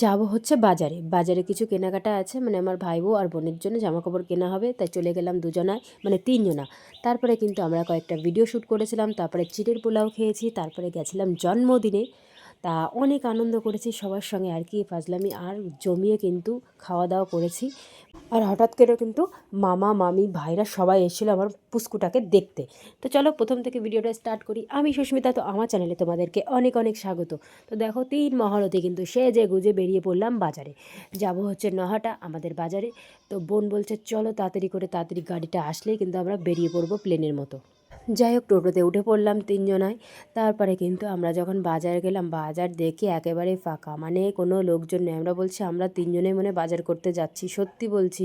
যাবো হচ্ছে বাজারে। বাজারে কিছু কেনাকাটা আছে, মানে আমার ভাইবো আর বোনের জন্য জামাকাপড় কেনা হবে, তাই চলে গেলাম দুজনায়, মানে তিনজনা। তারপরে কিন্তু আমরা কয়েকটা ভিডিও শ্যুট করেছিলাম, তারপরে চিড়ের পোলাও খেয়েছি, তারপরে গেছিলাম জন্মদিনে। তা অনেক আনন্দ করেছি সবার সঙ্গে আর কি, ফাজলামি আর জমিয়ে কিন্তু খাওয়া দাওয়া করেছি। আর হঠাৎ করে কিন্তু মামা মামি ভাইরা সবাই এসেছিলো আমার পুস্কুটাকে দেখতে। তো চলো প্রথম থেকে ভিডিওটা স্টার্ট করি। আমি সুস্মিতা, তো আমার চ্যানেলে তোমাদেরকে অনেক অনেক স্বাগত। তো দেখো 3 মহরতে কিন্তু সেজে গুজে বেরিয়ে পড়লাম বাজারে। যাব হচ্ছে নহাটা আমাদের বাজারে। তো বোন বলছে চলো তাড়াতাড়ি করে, তাড়াতাড়ি গাড়িটা আসলেই কিন্তু আমরা বেরিয়ে পড়বো প্লেনের মতো। যাই হোক, টোটোতে উঠে পড়লাম তিনজনায়। তারপরে কিন্তু আমরা যখন বাজার গেলাম, বাজার দেখে একেবারে ফাঁকা, মানে কোনো লোকজন নেই। আমরা বলছি আমরা তিনজনে মনে বাজার করতে যাচ্ছি, সত্যি বলছি।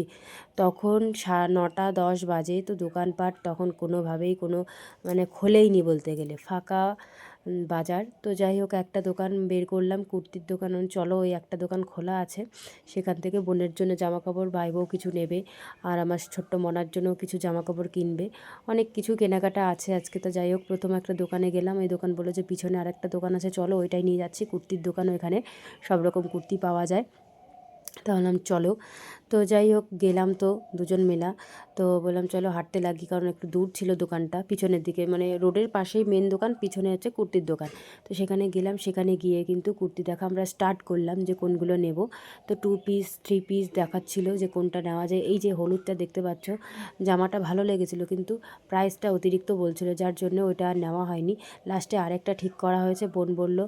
তখন 9:10 বাজে, তো দোকানপাট তখন কোনোভাবেই কোনো মানে খোলেইনি বলতে গেলে, ফাঁকা বাজার। তো যাই হোক, একটা দোকান বের করলাম, কুর্তির দোকান। চলো ওই একটা দোকান খোলা আছে, সেখান থেকে বোনের জন্য জামাকাপড়, ভাই বউ কিছু নেবে, আর আমার ছোট্ট মনার জন্য কিছু জামাকাপড় কিনবে। অনেক কিছু কেনাকাটা আছে আজকে। তো যাই হোক, প্রথম একটা দোকানে গেলাম, ওই দোকান বললো যে পিছনে আরেকটা দোকান আছে, চলো ওইটাই নিয়ে যাচ্ছি, কুর্তির দোকান, ওইখানে সব রকম কুর্তি পাওয়া যায়। তো বললাম চলো। তো যাই হোক গেলাম, তো দুজন মেলা। তো বললাম চলো হাঁটতে লাগি, কারণ একটু দূর ছিল দোকানটা, পিছনের দিকে, মানে রোডের পাশেই মেন দোকান, পিছনে হচ্ছে কুর্তির দোকান। তো সেখানে গেলাম, সেখানে গিয়ে কিন্তু কুর্তি দেখা আমরা স্টার্ট করলাম যে কোনগুলো নেব। তো 2 পিস 3 পিস দেখাচ্ছিল যে কোনটা নেওয়া যায়। এই যে হলুদটা দেখতে পাচ্ছ, জামাটা ভালো লেগেছিলো, কিন্তু প্রাইসটা অতিরিক্ত বলছিল, যার জন্য ওইটা আর নেওয়া হয়নি। লাস্টে আরেকটা ঠিক করা হয়েছে, বোন বলল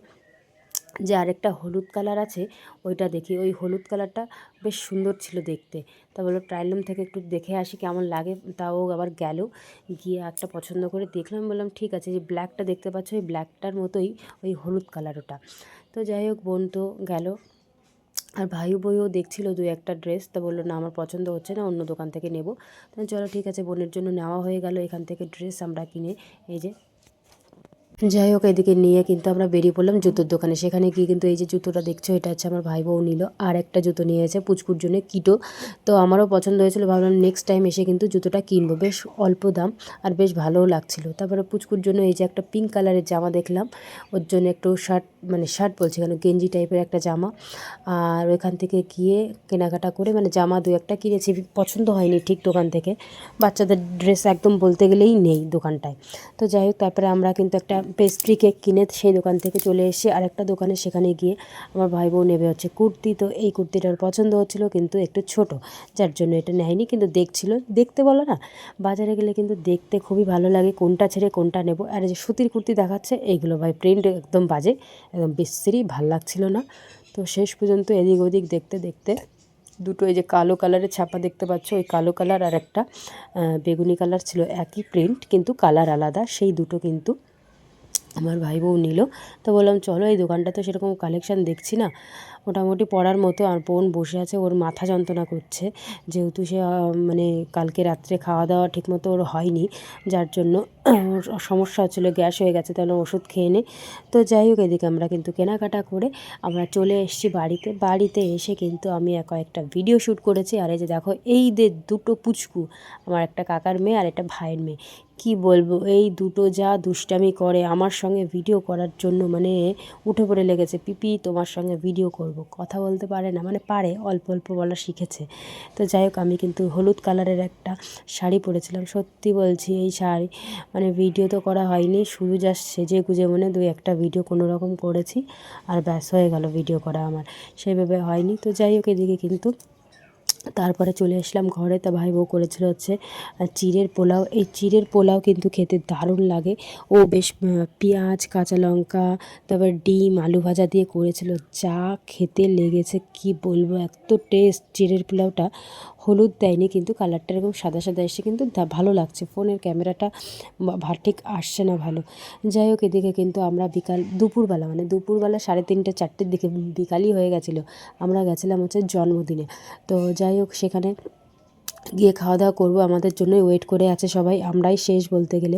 যে আরেকটা হলুদ কালার আছে, ওইটা দেখি। ওই হলুদ কালারটা বেশ সুন্দর ছিল দেখতে। তা বললো ট্রায়াল রুম থেকে একটু দেখে আসি কেমন লাগে। তাও আবার গেল, গিয়ে একটা পছন্দ করে দেখলাম, বললাম ঠিক আছে। যে ব্ল্যাকটা দেখতে পাচ্ছ, ওই ব্ল্যাকটার মতোই ওই হলুদ কালার ওটা। তো যাই হোক, বোন তো গেল, আর ভাই বইও দেখছিল 2-1টা ড্রেস। তা বললো না আমার পছন্দ হচ্ছে না, অন্য দোকান থেকে নেব। তাই চলো ঠিক আছে, বোনের জন্য নেওয়া হয়ে গেল এখান থেকে ড্রেস আমরা কিনে। এই যে যাই হোক, এদিকে নিয়ে কিন্তু আমরা বেরিয়ে পড়লাম জুতোর দোকানে। সেখানে গিয়ে কিন্তু এই যে জুতোটা দেখছো, এটা হচ্ছে আমার ভাই বউ নিল, আর একটা জুতো নিয়েছে পুচকুর জন্য, কিটো। তো আমারও পছন্দ হয়েছিল, ভাবলাম নেক্সট টাইম এসে কিন্তু জুতোটা কিনবো, বেশ অল্প দাম আর বেশ ভালোও লাগছিল। তারপরে পুচকুর জন্য এই যে একটা পিঙ্ক কালারের জামা দেখলাম, ওর জন্য একটু শার্ট, মানে শার্ট বলছি কেন, গেঞ্জি টাইপের একটা জামা। আর ওইখান থেকে গিয়ে কেনাকাটা করে, মানে জামা 2-1টা কিনেছি, পছন্দ হয়নি ঠিক দোকান থেকে। বাচ্চাদের ড্রেস একদম বলতে গেলেই নেই দোকানটায়। তো যাই হোক, তারপরে আমরা কিন্তু একটা পেস্ট্রি কেক কিনে সেই দোকান থেকে চলে এসে আরেকটা দোকানে, সেখানে গিয়ে আমার ভাই বউ নেবে হচ্ছে কুর্তি। তো এই কুর্তিটার পছন্দ হচ্ছিলো, কিন্তু একটু ছোট, যার জন্য এটা নেয়নি, কিন্তু দেখছিল। দেখতে বলো না, বাজারে গেলে কিন্তু দেখতে খুবই ভালো লাগে কোনটা ছেড়ে কোনটা নেব। আর এই যে সুতির কুর্তি দেখাচ্ছে, এইগুলো ভাই প্রিন্ট একদম বাজে, একদম বিশ্রী, ভাল লাগছিল না। তো শেষ পর্যন্ত এদিক ওদিক দেখতে দেখতে দুটো এই যে কালো কালারের ছাপা দেখতে পাচ্ছ, ওই কালো কালার আর একটা বেগুনি কালার ছিল, একই প্রিন্ট কিন্তু কালার আলাদা, সেই দুটো কিন্তু আমার ভাই বউ নিল। তো বললাম চলো, এই দোকানটা তো সেরকম কালেকশান দেখছি না, মোটামুটি পড়ার মতো। আর বোন বসে আছে, ওর মাথা যন্ত্রণা করছে, যেহেতু সে মানে কালকে রাত্রে খাওয়া দাওয়া ঠিকমতো ওর হয়নি, যার জন্য ওর সমস্যা হচ্ছিলো, গ্যাস হয়ে গেছে, তাহলে ওষুধ খেয়ে নে। তো যাই হোক, এদিকে আমরা কিন্তু কেনাকাটা করে আমরা চলে এসেছি বাড়িতে। বাড়িতে এসে কিন্তু আমি কয়েকটা ভিডিও শ্যুট করেছি। আর এই যে দেখো, এই যে দুটো পুচকু, আমার একটা কাকার মেয়ে আর একটা ভাইয়ের মেয়ে, কি বলবো, এই দুটো যা দুষ্টামি করে আমার সঙ্গে ভিডিও করার জন্য, মানে উঠে পড়ে লেগেছে, পিপি তোমার সঙ্গে ভিডিও করব। কথা বলতে পারে না, মানে পারে, অল্প অল্প বলা শিখেছে। তো যাই হোক, আমি কিন্তু হলুদ কালারের একটা শাড়ি পরেছিলাম, সত্যি বলছি এই শাড়ি, মানে ভিডিও তো করা হয়নি, শুধু জাস্ট সেজে গুজে মনে 2-1টা ভিডিও কোনো রকম করেছি, আর ব্যাস হয়ে গেল ভিডিও করা আমার, সেভাবে হয়নি। তো যাই হোক, এদিকে কিন্তু তারপরে চলে আসলাম ঘরে। তা ভাই বউ করেছিল হচ্ছে চিড়ের পোলাও। এই চিড়ের পোলাও কিন্তু খেতে দারুণ লাগে। ও বেশ পেঁয়াজ, কাঁচা লঙ্কা, তারপর ডিম, আলু ভাজা দিয়ে করেছিল, যা খেতে লেগেছে কি বলবো, এত টেস্ট চিড়ের পোলাওটা। হলুদ দেয়নি, কিন্তু কালারটা এরকম সাদা সাদা এসে কিন্তু ভালো লাগছে। ফোনের ক্যামেরাটা ঠিক আসছে না ভালো। যাই হোক, এদিকে কিন্তু আমরা দুপুরবেলা, মানে দুপুরবেলা 3:30-4টের দিকে, বিকালই হয়ে গেছিলো, আমরা গেছিলাম হচ্ছে জন্মদিনে। তো যাই হোক, সেখানে গিয়ে খাওয়া দাওয়া করবো, আমাদের জন্যই ওয়েট করে আছে সবাই, আমরাই শেষ বলতে গেলে।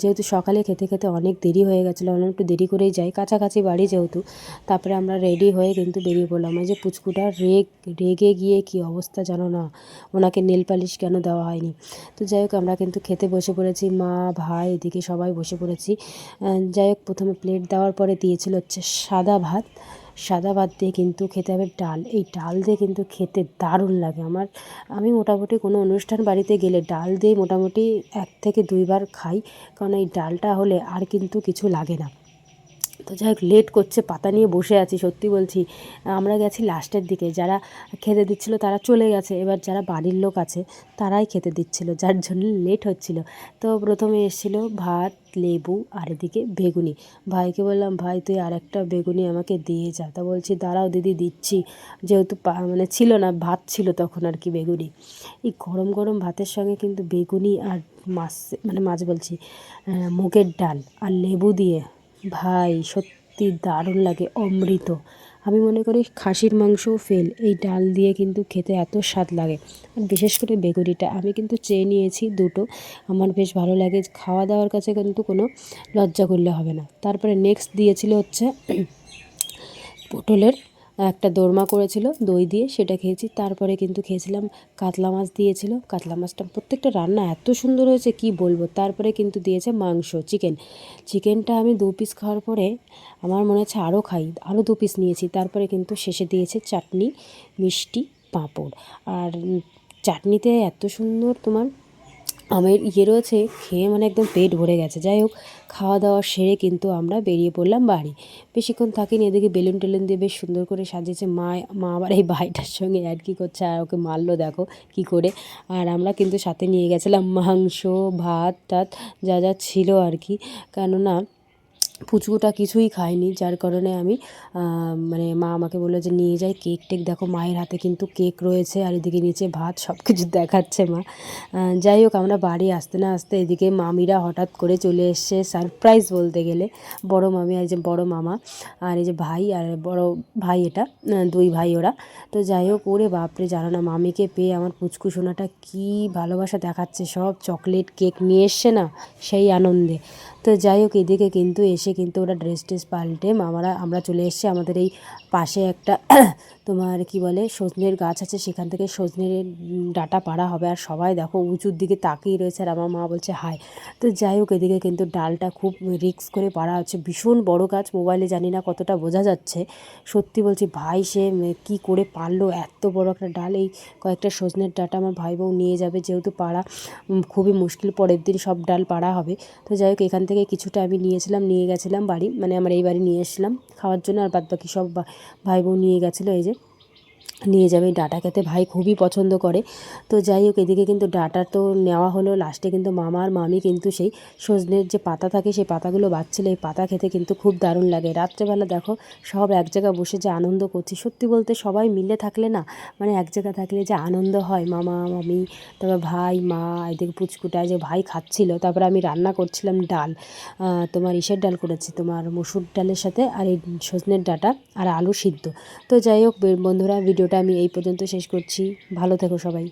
যেহেতু সকালে খেতে খেতে অনেক দেরি হয়ে গেছিলো, আমরা একটু দেরি করেই যাই, কাছাকাছি বাড়ি যেহেতু। তারপরে আমরা রেডি হয়ে কিন্তু বেরিয়ে পড়লাম। এই যে পুচকুটা রেগে গিয়ে কি অবস্থা জানো না, ওনাকে নেল পালিশ কেন দেওয়া হয়নি। তো যাই হোক, আমরা কিন্তু খেতে বসে পড়েছি, মা ভাই এদিকে সবাই বসে পড়েছি। যাই হোক, প্রথমে প্লেট দেওয়ার পরে দিয়েছিল হচ্ছে সাদা ভাত, সাদা ভাত দিয়ে কিন্তু খেতে হবে ডাল। এই ডাল দিয়ে কিন্তু খেতে দারুণ লাগে আমার। আমি মোটামুটি কোনো অনুষ্ঠান বাড়িতে গেলে ডাল দিয়ে মোটামুটি 1 থেকে 2 বার খাই, কারণ এই ডালটা হলে আর কিন্তু কিছু লাগে না। তো যাই হোক, লেট করছে, পাতা নিয়ে বসে আছি, সত্যি বলছি। আমরা গেছি লাস্টের দিকে, যারা খেতে দিচ্ছিলো তারা চলে গেছে, এবার যারা বাড়ির লোক আছে তারাই খেতে দিচ্ছিলো, যার জন্য লেট হচ্ছিলো। তো প্রথমে এসেছিলো ভাত, লেবু আর এদিকে বেগুনি। ভাইকে বললাম, ভাই তুই আর একটা বেগুনি আমাকে দিয়ে যা। তা বলছি দাঁড়াও দিদি দিচ্ছি, যেহেতু মানে ছিল না, ভাত ছিল তখন আর কি বেগুনি। এই গরম গরম ভাতের সঙ্গে কিন্তু বেগুনি আর মাছ, মানে মাছ বলছি, মুগের ডাল আর লেবু দিয়ে, ভাই সত্যি দারুণ লাগে, অমৃত। আমি মনে করি খাসির মাংসও ফেল, এই ডাল দিয়ে কিন্তু খেতে এত স্বাদ লাগে। আর বিশেষ করে বেগুনিটা আমি কিন্তু চেয়ে নিয়েছি 2টো, আমার বেশ ভালো লাগে। খাওয়া দাওয়ার কাছে কিন্তু কোনো লজ্জা করলে হবে না। তারপরে নেক্সট দিয়েছিল হচ্ছে পটলের একটা দোরমা করেছিল দই দিয়ে, সেটা খেয়েছি। তারপরে কিন্তু খেয়েছিলাম কাতলা মাছ দিয়েছিল, কাতলা মাছটা প্রত্যেকটা রান্না এত সুন্দর হয়েছে কি বলবো। তারপরে কিন্তু দিয়েছে মাংস, চিকেনটা আমি 2 পিস খাওয়ার পরে আমার মনে হচ্ছে আরও খাই, আরও 2 পিস নিয়েছি। তারপরে কিন্তু শেষে দিয়েছে চাটনি, মিষ্টি, পাঁপড়। আর চাটনিতে এত সুন্দর তোমার আমের রয়েছে, খেয়ে মানে একদম পেট ভরে গেছে। যাই হোক, খাওয়া দাওয়া সেরে কিন্তু আমরা বেরিয়ে পড়লাম বাড়ি। বেশিক্ষণ থাকিনি, এদিকে বেলুন টেলুন দিয়ে বেশ সুন্দর করে সাজিয়েছে। মা আবার এই ভাইটার সঙ্গে কি করছে, আর ওকে মারলো দেখো কি করে। আর আমরা কিন্তু সাথে নিয়ে গেছিলাম মাংস, ভাত টাত যা যা ছিল আর কি, কেননা পুচকুটা কিছুই খায়নি, যার কারণে আমি মানে মা আমাকে বললো যে নিয়ে যাই কেক টেক। দেখো মায়ের হাতে কিন্তু কেক রয়েছে, আর এদিকে নিচে ভাত, সব কিছু দেখাচ্ছে মা। যাই হোক, আমরা বাড়ি আসতে না আসতে এদিকে মামিরা হঠাৎ করে চলে এসছে, সারপ্রাইজ বলতে গেলে। বড় মামি আর যে বড় মামা, আর এই যে ভাই আর বড় ভাই, এটা 2 ভাই ওরা। তো যাই হোক, ওরে বাপরে, জানো না মামিকে পেয়ে আমার পুচকু সোনাটা কী ভালোবাসা দেখাচ্ছে, সব চকলেট কেক নিয়ে এসছে না সেই আনন্দে। তো যাই হোক, এদিকে কিন্তু এসে কিন্তু ওরা ড্রেস পাল্টে আমরা চলে এসেছি আমাদের এই পাশে একটা তোমার কি বলে সজনের গাছ আছে, সেখান থেকে সজনের ডাঁটা পাড়া হবে। আর সবাই দেখো উঁচুর দিকে তাকিয়ে রয়েছে, আর আমার মা বলছে হাই। তো যাই হোক, এদিকে কিন্তু ডালটা খুব রিস্ক করে পাড়া হচ্ছে, ভীষণ বড় গাছ, মোবাইলে জানি না কতটা বোঝা যাচ্ছে। সত্যি বলছি, ভাই সে কী করে পারলো এত বড় একটা ডাল। এই কয়েকটা সজনের ডাঁটা আমার ভাই বউ নিয়ে যাবে, যেহেতু পাড়া খুবই মুশকিল, পরের দিন সব ডাল পাড়া হবে। তো যাই হোক, এখান থেকে কিছুটা আমি নিয়ে গেছিলাম বাড়ি, মানে আমার এই বাড়ি নিয়ে এসেছিলাম খাওয়ার জন্য, আর বাদবাকি সব ভাই বোন নিয়ে গেছিলো। এই যে নিয়ে যাবে, ডাঁটা খেতে ভাই খুবই পছন্দ করে। তো যাই হোক, এদিকে কিন্তু ডাঁটা তো নেওয়া হলো, লাস্টে কিন্তু মামা আর মামি কিন্তু সেই সজনের যে পাতা থাকে সেই পাতাগুলো বাছছিল। এই পাতা খেতে কিন্তু খুব দারুণ লাগে। রাত্রেবেলা দেখো সব এক জায়গায় বসে যে আনন্দ করছি, সত্যি বলতে সবাই মিলে থাকলে না, মানে এক জায়গায় থাকলে যে আনন্দ হয়। মামা মামি, তারপর ভাই, মা, এদিকে পুচকুটা যে ভাই খাচ্ছিল, তারপরে আমি রান্না করছিলাম ডাল, তোমার ইসের ডাল করেছি, তোমার মসুর ডালের সাথে, আর এই সজনের ডাঁটা আর আলু সিদ্ধ। তো যাই হোক বন্ধুরা, ভিডিওটা আমি এই পর্যন্ত শেষ করছি। ভালো থেকো সবাই।